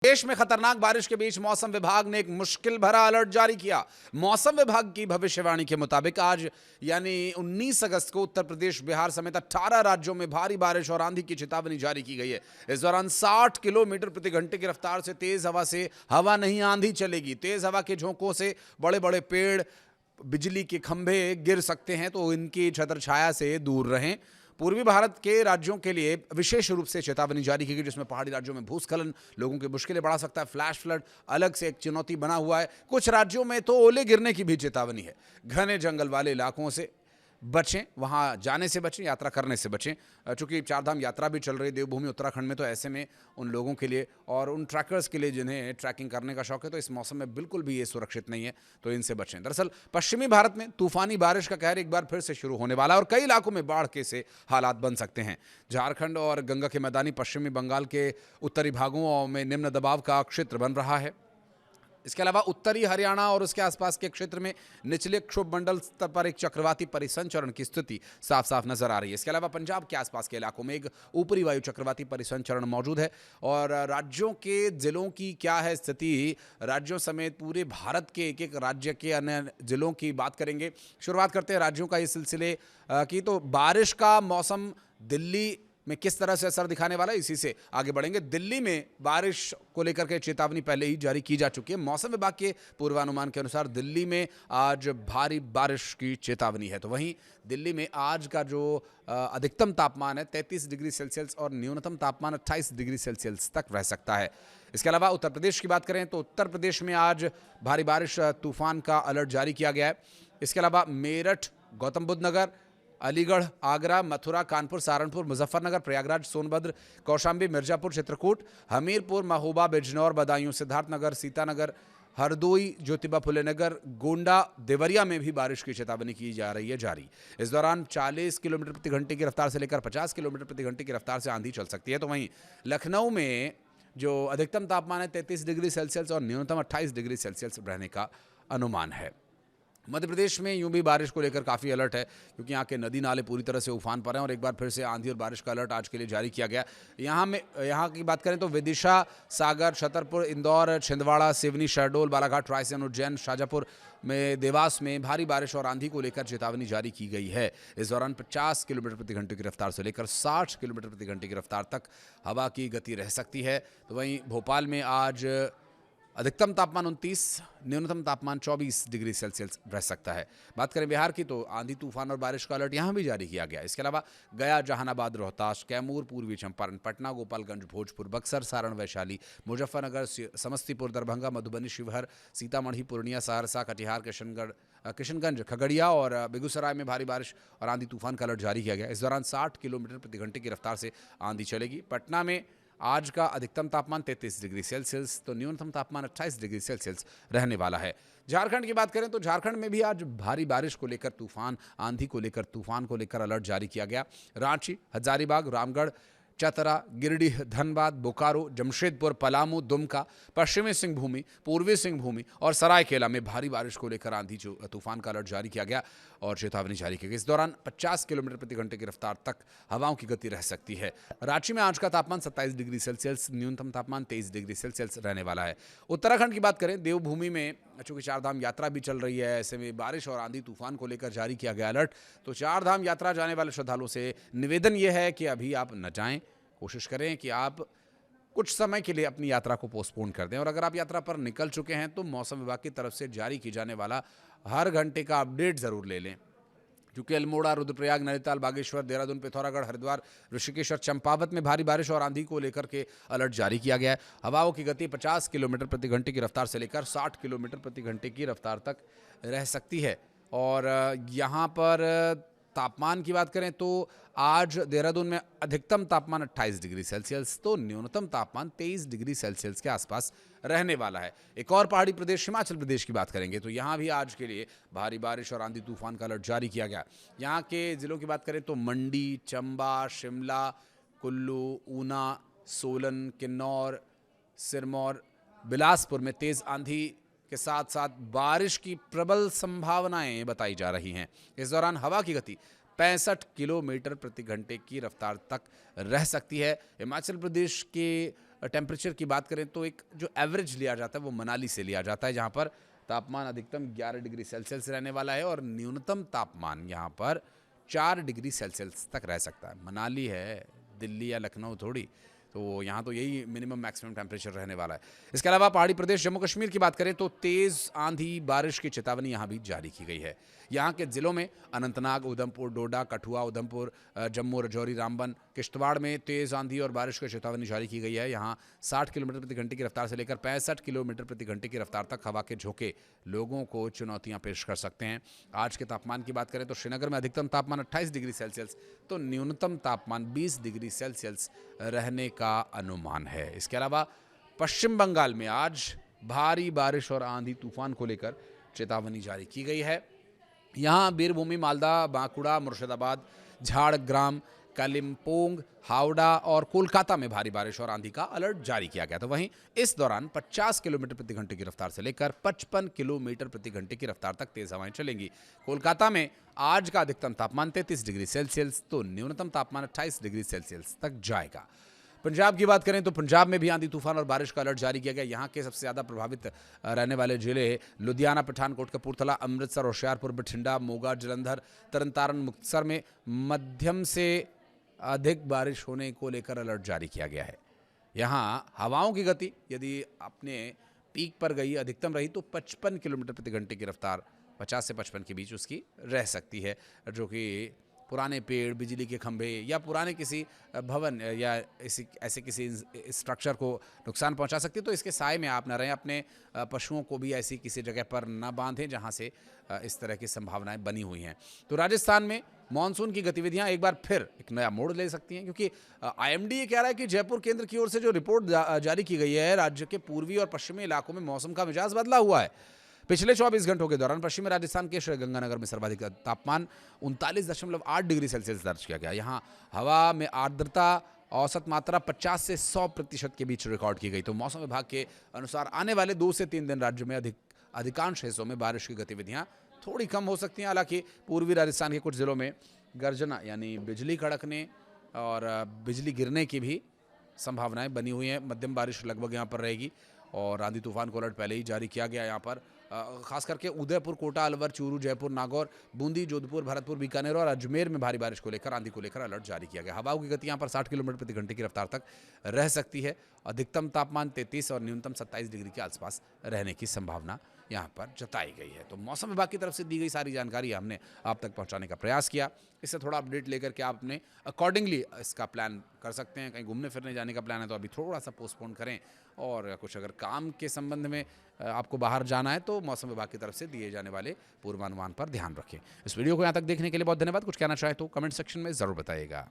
देश में खतरनाक बारिश के बीच मौसम विभाग ने एक मुश्किल भरा अलर्ट जारी किया। मौसम विभाग की भविष्यवाणी के मुताबिक आज यानी 19 अगस्त को उत्तर प्रदेश, बिहार समेत 18 राज्यों में भारी बारिश और आंधी की चेतावनी जारी की गई है। इस दौरान 60 किलोमीटर प्रति घंटे की रफ्तार से तेज हवा से हवा नहीं आंधी चलेगी। तेज हवा के झोंकों से बड़े बड़े पेड़, बिजली के खंभे गिर सकते हैं, तो इनकी छत्र छाया से दूर रहें। पूर्वी भारत के राज्यों के लिए विशेष रूप से चेतावनी जारी की गई, जिसमें पहाड़ी राज्यों में भूस्खलन लोगों की मुश्किलें बढ़ा सकता है। फ्लैश फ्लड अलग से एक चुनौती बना हुआ है। कुछ राज्यों में तो ओले गिरने की भी चेतावनी है। घने जंगल वाले इलाकों से बचें, वहाँ जाने से बचें, यात्रा करने से बचें। चूंकि चारधाम यात्रा भी चल रही देवभूमि उत्तराखंड में, तो ऐसे में उन लोगों के लिए और उन ट्रैकर्स के लिए जिन्हें ट्रैकिंग करने का शौक है, तो इस मौसम में बिल्कुल भी ये सुरक्षित नहीं है, तो इनसे बचें। दरअसल पश्चिमी भारत में तूफानी बारिश का कहर एक बार फिर से शुरू होने वाला है और कई इलाकों में बाढ़ के से हालात बन सकते हैं। झारखंड और गंगा के मैदानी पश्चिमी बंगाल के उत्तरी भागों में निम्न दबाव का क्षेत्र बन रहा है। इसके अलावा उत्तरी हरियाणा और उसके आसपास के क्षेत्र में निचले क्षोभ मंडल स्तर पर एक चक्रवाती परिसंचरण की स्थिति साफ साफ नजर आ रही है। इसके अलावा पंजाब के आसपास के इलाकों में एक ऊपरी वायु चक्रवाती परिसंचरण मौजूद है। और राज्यों के जिलों की क्या है स्थिति, राज्यों समेत पूरे भारत के एक एक राज्य के अन्य जिलों की बात करेंगे। शुरुआत करते हैं राज्यों का इस सिलसिले की। तो बारिश का मौसम दिल्ली में किस तरह से असर दिखाने वाला है, इसी से आगे बढ़ेंगे। दिल्ली में बारिश को लेकर के चेतावनी पहले ही जारी की जा चुकी है। मौसम विभाग के पूर्वानुमान के अनुसार दिल्ली में आज भारी बारिश की चेतावनी है। तो वहीं दिल्ली में आज का जो अधिकतम तापमान है 33 डिग्री सेल्सियस और न्यूनतम तापमान 28 डिग्री सेल्सियस तक रह सकता है। इसके अलावा उत्तर प्रदेश की बात करें तो उत्तर प्रदेश में आज भारी बारिश, तूफान का अलर्ट जारी किया गया है। इसके अलावा मेरठ, गौतम बुद्ध नगर, अलीगढ़, आगरा, मथुरा, कानपुर, सहारनपुर, मुजफ्फरनगर, प्रयागराज, सोनभद्र, कौशाम्बी, मिर्जापुर, चित्रकूट, हमीरपुर, महोबा, बिजनौर, बदायूं, सिद्धार्थनगर, सीतानगर, हरदोई, ज्योतिबा फुले नगर, गोंडा, देवरिया में भी बारिश की चेतावनी की जा रही है जारी। इस दौरान 40 किलोमीटर प्रति घंटे की रफ्तार से लेकर 50 किलोमीटर प्रति घंटे की रफ्तार से आंधी चल सकती है। तो वहीं लखनऊ में जो अधिकतम तापमान है 33 डिग्री सेल्सियस और न्यूनतम 28 डिग्री सेल्सियस रहने का अनुमान है। मध्य प्रदेश में यूं भी बारिश को लेकर काफ़ी अलर्ट है, क्योंकि यहाँ के नदी नाले पूरी तरह से उफान पर हैं और एक बार फिर से आंधी और बारिश का अलर्ट आज के लिए जारी किया गया। यहाँ की बात करें तो विदिशा, सागर, छतरपुर, इंदौर, छिंदवाड़ा, सिवनी, शहडोल, बालाघाट, रायसेन, उज्जैन, शाजापुर में, देवास में भारी बारिश और आंधी को लेकर चेतावनी जारी की गई है। इस दौरान 50 किलोमीटर प्रति घंटे की रफ्तार से लेकर 60 किलोमीटर प्रति घंटे की रफ्तार तक हवा की गति रह सकती है। तो वहीं भोपाल में आज अधिकतम तापमान 29, न्यूनतम तापमान 24 डिग्री सेल्सियस रह सकता है। बात करें बिहार की तो आंधी, तूफान और बारिश का अलर्ट यहाँ भी जारी किया गया। इसके अलावा गया, जहानाबाद, रोहतास, कैमूर, पूर्वी चंपारण, पटना, गोपालगंज, भोजपुर, बक्सर, सारण, वैशाली, मुजफ्फरनगर, समस्तीपुर, दरभंगा, मधुबनी, शिवहर, सीतामढ़ी, पूर्णिया, सहरसा, कटिहार, किशनगंज, खगड़िया और बेगूसराय में भारी बारिश और आंधी तूफान का अलर्ट जारी किया गया। इस दौरान 60 किलोमीटर प्रति घंटे की रफ्तार से आंधी चलेगी। पटना में आज का अधिकतम तापमान 33 डिग्री सेल्सियस तो न्यूनतम तापमान 28 डिग्री सेल्सियस रहने वाला है। झारखंड की बात करें तो झारखंड में भी आज भारी बारिश को लेकर, तूफान, आंधी को लेकर, तूफान को लेकर अलर्ट जारी किया गया। रांची, हजारीबाग, रामगढ़, चतरा, गिरिडीह, धनबाद, बोकारो, जमशेदपुर, पलामू, दुमका, पश्चिमी सिंहभूमि, पूर्वी सिंहभूमि और सरायकेला में भारी बारिश को लेकर आंधी तूफान का अलर्ट जारी किया गया और चेतावनी जारी की गई। इस दौरान 50 किलोमीटर प्रति घंटे की रफ्तार तक हवाओं की गति रह सकती है। रांची में आज का तापमान 27 डिग्री सेल्सियस, न्यूनतम तापमान 23 डिग्री सेल्सियस रहने वाला है। उत्तराखंड की बात करें, देवभूमि में चूंकि चारधाम यात्रा भी चल रही है, ऐसे में बारिश और आंधी तूफान को लेकर जारी किया गया अलर्ट। तो चारधाम यात्रा जाने वाले श्रद्धालुओं से निवेदन यह है कि अभी आप न जाएं, कोशिश करें कि आप कुछ समय के लिए अपनी यात्रा को पोस्टपोन कर दें। और अगर आप यात्रा पर निकल चुके हैं तो मौसम विभाग की तरफ से जारी की जाने वाला हर घंटे का अपडेट ज़रूर ले लें, क्योंकि अल्मोड़ा, रुद्रप्रयाग, नैनीताल, बागेश्वर, देहरादून, पिथौरागढ़, हरिद्वार, ऋषिकेश और चंपावत में भारी बारिश और आंधी को लेकर के अलर्ट जारी किया गया है। हवाओं की गति 50 किलोमीटर प्रति घंटे की रफ्तार से लेकर 60 किलोमीटर प्रति घंटे की रफ्तार तक रह सकती है। और यहाँ पर तापमान की बात करें तो आज देहरादून में अधिकतम तापमान 28 डिग्री सेल्सियस तो न्यूनतम तापमान 23 डिग्री सेल्सियस के आसपास रहने वाला है। एक और पहाड़ी प्रदेश हिमाचल प्रदेश की बात करेंगे तो यहाँ भी आज के लिए भारी बारिश और आंधी तूफान का अलर्ट जारी किया गया। यहाँ के जिलों की बात करें तो मंडी, चंबा, शिमला, कुल्लू, ऊना, सोलन, किन्नौर, सिरमौर, बिलासपुर में तेज आंधी के साथ साथ बारिश की प्रबल संभावनाएं बताई जा रही हैं। इस दौरान हवा की गति 65 किलोमीटर प्रति घंटे की रफ्तार तक रह सकती है। हिमाचल प्रदेश के टेम्परेचर की बात करें तो एक जो एवरेज लिया जाता है वो मनाली से लिया जाता है, जहाँ पर तापमान अधिकतम 11 डिग्री सेल्सियस रहने वाला है और न्यूनतम तापमान यहाँ पर 4 डिग्री सेल्सियस तक रह सकता है। मनाली है, दिल्ली या लखनऊ थोड़ी, तो यहाँ तो यही मिनिमम मैक्सिमम टेम्परेचर रहने वाला है। इसके अलावा पहाड़ी प्रदेश जम्मू कश्मीर की बात करें तो तेज़ आंधी बारिश की चेतावनी यहाँ भी जारी की गई है। यहाँ के ज़िलों में अनंतनाग, उधमपुर, डोडा, कठुआ, उधमपुर, जम्मू, राजौरी, रामबन, किश्तवाड़ में तेज़ आंधी और बारिश की चेतावनी जारी की गई है। यहाँ 60 किलोमीटर प्रति घंटे की रफ्तार से लेकर 65 किलोमीटर प्रति घंटे की रफ्तार तक हवा के झोंके लोगों को चुनौतियाँ पेश कर सकते हैं। आज के तापमान की बात करें तो श्रीनगर में अधिकतम तापमान 28 डिग्री सेल्सियस तो न्यूनतम तापमान 20 डिग्री सेल्सियस रहने का अनुमान है। इसके अलावा पश्चिम बंगाल में आज भारी बारिश और आंधी तूफान को लेकर चेतावनी जारी की गई है। यहाँ बीरभूमि, मालदा, बांकुड़ा, मुर्शिदाबाद, झाड़ग्राम, कालिम्पोंग, हावड़ा और कोलकाता में भारी बारिश और आंधी का अलर्ट जारी किया गया था। वहीं इस दौरान 50 किलोमीटर प्रति घंटे की रफ्तार से लेकर 55 किलोमीटर प्रति घंटे की रफ्तार तक तेज हवाएं चलेंगी। कोलकाता में आज का अधिकतम तापमान 33 डिग्री सेल्सियस तो न्यूनतम तापमान 28 डिग्री सेल्सियस तक जाएगा। पंजाब की बात करें तो पंजाब में भी आंधी तूफान और बारिश का अलर्ट जारी किया गया। यहाँ के सबसे ज़्यादा प्रभावित रहने वाले जिले लुधियाना, पठानकोट, कपूरथला, अमृतसर, होशियारपुर, बठिंडा, मोगा, जलंधर, तरनतारन, मुक्तसर में मध्यम से अधिक बारिश होने को लेकर अलर्ट जारी किया गया है। यहाँ हवाओं की गति यदि अपने पीक पर गई, अधिकतम रही तो 55 किलोमीटर प्रति घंटे की रफ्तार 50 से 55 के बीच उसकी रह सकती है, जो कि पुराने पेड़, बिजली के खंभे या पुराने किसी भवन या ऐसे किसी स्ट्रक्चर को नुकसान पहुंचा सकती है। तो इसके साए में आप न रहें, अपने पशुओं को भी ऐसी किसी जगह पर न बांधें जहां से इस तरह की संभावनाएं बनी हुई हैं। तो राजस्थान में मानसून की गतिविधियां एक बार फिर एक नया मोड़ ले सकती हैं, क्योंकि IMD ये कह रहा है कि जयपुर केंद्र की ओर से जो रिपोर्ट जारी की गई है, राज्य के पूर्वी और पश्चिमी इलाकों में मौसम का मिजाज बदला हुआ है। पिछले 24 घंटों के दौरान पश्चिमी राजस्थान के श्रीगंगानगर में सर्वाधिक तापमान 39.8 डिग्री सेल्सियस दर्ज किया गया। यहाँ हवा में आर्द्रता औसत मात्रा 50 से 100% के बीच रिकॉर्ड की गई। तो मौसम विभाग के अनुसार आने वाले 2 से 3 दिन राज्य में अधिकांश हिस्सों में बारिश की गतिविधियां थोड़ी कम हो सकती हैं। हालांकि पूर्वी राजस्थान के कुछ जिलों में गर्जना यानी बिजली कड़कने और बिजली गिरने की भी संभावनाएं बनी हुई हैं। मध्यम बारिश लगभग यहाँ पर रहेगी और आंधी तूफान को अलर्ट पहले ही जारी किया गया। यहाँ पर खास करके उदयपुर, कोटा, अलवर, चूरू, जयपुर, नागौर, बूंदी, जोधपुर, भरतपुर, बीकानेर और अजमेर में भारी बारिश को लेकर, आंधी को लेकर अलर्ट जारी किया गया। हवाओं की गति यहाँ पर 60 किलोमीटर प्रति घंटे की रफ्तार तक रह सकती है। अधिकतम तापमान 33 और न्यूनतम 27 डिग्री के आसपास रहने की संभावना यहाँ पर जताई गई है। तो मौसम विभाग की तरफ से दी गई सारी जानकारी हमने आप तक पहुँचाने का प्रयास किया। इससे थोड़ा अपडेट लेकर के आप अपने अकॉर्डिंगली इसका प्लान कर सकते हैं। कहीं घूमने फिरने जाने का प्लान है तो अभी थोड़ा सा पोस्टपोन करें, और कुछ अगर काम के संबंध में आपको बाहर जाना है तो मौसम विभाग की तरफ से दिए जाने वाले पूर्वानुमान पर ध्यान रखें। इस वीडियो को यहाँ तक देखने के लिए बहुत धन्यवाद। कुछ कहना चाहे तो कमेंट सेक्शन में ज़रूर बताइएगा।